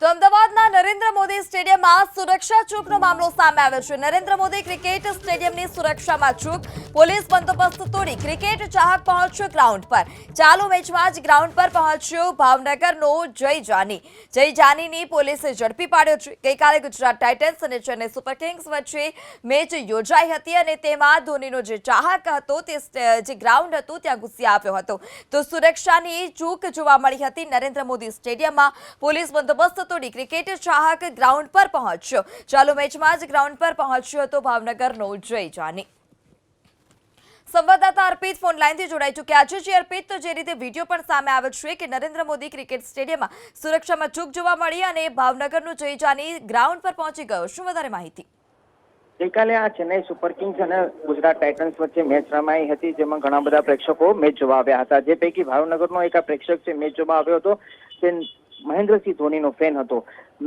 તો અમદાવાદના નરેન્દ્ર મોદી સ્ટેડિયમમાં સુરક્ષા ચૂકનો મામલો સામે આવ્યો છે। નરેન્દ્ર મોદી ક્રિકેટ સ્ટેડિયમની સુરક્ષામાં ચૂક, પોલીસ બંદોબસ્ત તોડી ક્રિકેટ ચાહક પહોંચ્યો ગ્રાઉન્ડ પર। ચાલુ મેચમાં જ ગ્રાઉન્ડ પર પહોંચ્યો ભાવનગરનો જય જાની। જય જાનીની પોલીસે ઝડપી પાડ્યો છે। ગઈકાલે ગુજરાત ટાઇટન્સ અને ચેન્નઈ સુપર કિંગ્સ વચ્ચે મેચ યોજાઈ હતી અને તેમાં ધોનીનો જે ચાહક હતો તે જે ગ્રાઉન્ડ હતું ત્યાં ઘૂસી આવ્યો હતો। તો સુરક્ષાની ચૂક જોવા મળી હતી। નરેન્દ્ર મોદી સ્ટેડિયમમાં પોલીસ બંદોબસ્ત તોડી ક્રિકેટ ચાહક ગ્રાઉન્ડ પર પહોંચ્યો। ચાલુ મેચમાં જ ગ્રાઉન્ડ પર પહોંચ્યો હતો ભાવનગરનો જય જાની। સંવાદદાતા અર્પિત ફોન લાઈનથી જોડાઈ ચૂક્યા છે। જે અર્પિત, તો જે રીતે વિડીયો પણ સામે આવ્યો છે કે નરેન્દ્ર મોદી ક્રિકેટ સ્ટેડિયમમાં સુરક્ષામાં ચૂક જોવા મળી અને ભાવનગરનું જય જાની ગ્રાઉન્ડ પર પહોંચી ગયો, શું વધારે માહિતી? ગઈકાલે આ ચેન્નઈ સુપર કિંગ્સ અને ગુજરાત ટાઇટન્સ વચ્ચે મેચ રમાઈ હતી, જેમાં ઘણા બધા પ્રેક્ષકો મેચ જોવા આવ્યા હતા। જે પૈકી ભાવનગરનો એક આ પ્રેક્ષક છે મેચ જોવા આવ્યો હતો, તે મહેન્દ્રસિંહ ધોનીનો ફેન હતો।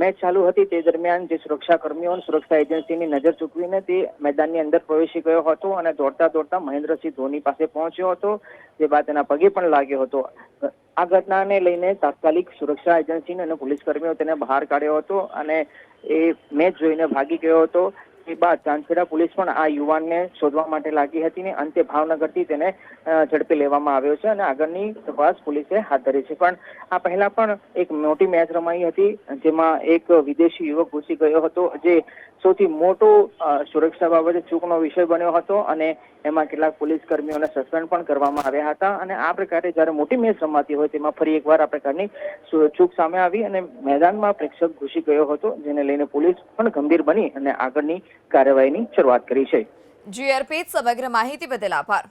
મેચ ચાલુ હતી તે દરમિયાન જે સુરક્ષા કર્મીઓ અને સુરક્ષા એજન્સીની નજર ચૂકવીને તે મેદાનની અંદર પ્રવેશી ગયો હતો અને દોડતા દોડતા મહેન્દ્રસિંહ ધોની પાસે પહોંચ્યો હતો, જે બાદ તેના પગે પણ લાગ્યો હતો। આ ઘટનાને લઈને તાત્કાલિક સુરક્ષા એજન્સી અને પોલીસ કર્મીઓ તેને બહાર કાઢ્યો હતો અને એ મેચ જોઈને ભાગી ગયો હતો। તે બાદ ચાંદખેડા પોલીસ પણ આ યુવાનને શોધવા માટે લાગી હતી ને અંતે ભાવનગરથી તેને ઝડપી લેવામાં આવ્યો છે અને આગળની તપાસ પોલીસે હાથ ધરી છે। પણ આ પહેલા પણ એક મોટી મેચ રમાઈ હતી, જેમાં એક વિદેશી યુવક ઘૂસી ગયો હતો, જે સૌથી મોટો સુરક્ષા બાબતે ચૂકનો વિષય બન્યો હતો અને એમાં કેટલાક પોલીસ કર્મીઓને સસ્પેન્ડ પણ કરવામાં આવ્યા હતા। અને આ પ્રકારે જ્યારે મોટી મેચ રમાતી હોય તેમાં ફરી એકવાર આ પ્રકારની ચૂક સામે આવી અને મેદાનમાં પ્રેક્ષક ઘૂસી ગયો હતો, જેને લઈને પોલીસ પણ ગંભીર બની અને આગળની કાર્યવાહીની શરૂઆત કરી છે। જી અર્પિત, સમગ્ર માહિતી બદલ આભાર।